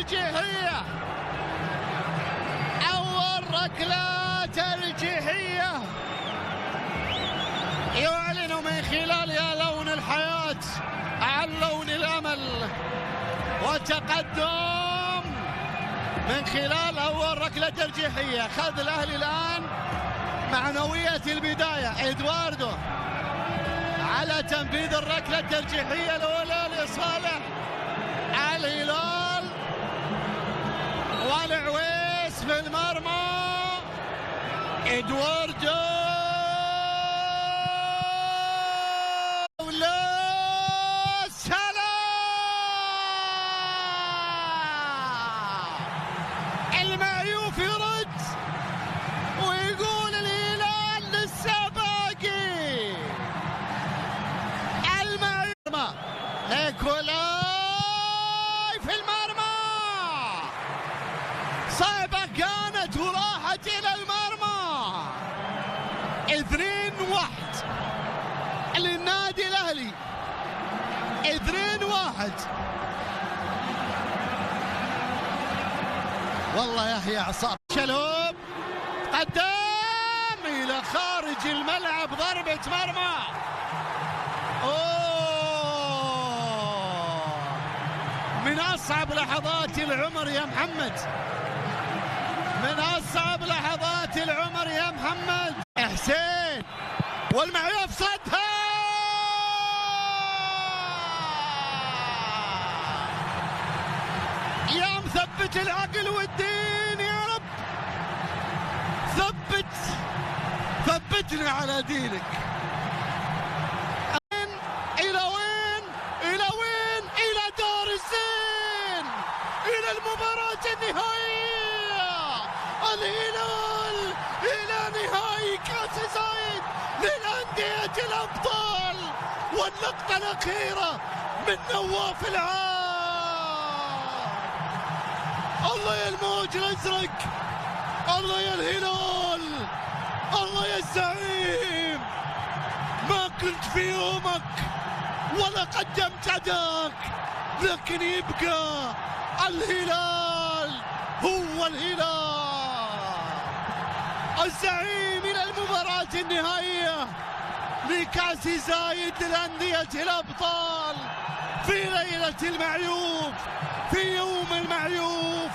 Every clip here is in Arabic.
ترجيحية، أول ركلة ترجيحية يعلن من خلالها لون الحياة عن لون الأمل وتقدم من خلال أول ركلة ترجيحية. خذ الأهلي الآن معنوية البداية. إدواردو على تنفيذ الركلة الترجيحية الأولى لصالح الهلال، والعويس في المرمى. إدواردو المعيوف يرد ويقول الهلال لسه باقي. المعيوف نيكولاي في المرمى، صعبة كانت وراحت إلى المرمى. 2-1 للنادي الأهلي، 2-1. والله يا هي عصام. شلهوب قدام إلى خارج الملعب، ضربة مرمى. من أصعب لحظات العمر يا محمد، من أصعب لحظات العمر يا محمد. حسين والمعيوف صدها، يا مثبت العقل والدين يا رب، ثبتنا على دينك. إلى وين؟ إلى وين؟ إلى دار الزين، إلى المباراة النهائية. الهلال إلى نهائي كأس زايد للأندية الأبطال، واللقطة الأخيرة من نواف العام. الله يا الموج الازرق، الله يا الهلال، الله يا الزعيم. ما كنت في يومك ولا قدمت اداك، لكن يبقى الهلال هو الهلال، الزعيم الى المباراة النهائية لكأس زايد للأندية الأبطال في ليلة المعيوف، في يوم المعيوف،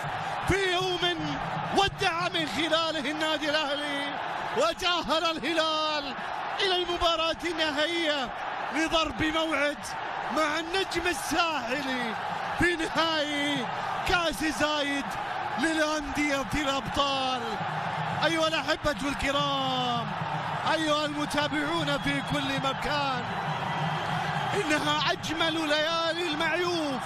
في يوم ودع من خلاله النادي الأهلي وتأهل الهلال إلى المباراة النهائية لضرب موعد مع النجم الساحلي في نهائي كأس زايد للأندية الأبطال. أيها الأحبة الكرام، أيها المتابعون في كل مكان، إنها أجمل ليالي المعيوف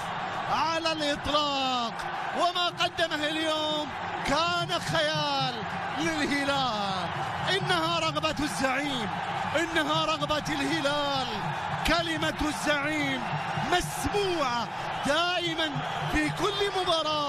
على الإطلاق، وما قدمه اليوم كان خيال للهلال. إنها رغبة الزعيم، إنها رغبة الهلال، كلمة الزعيم مسموعة دائما في كل مباراة.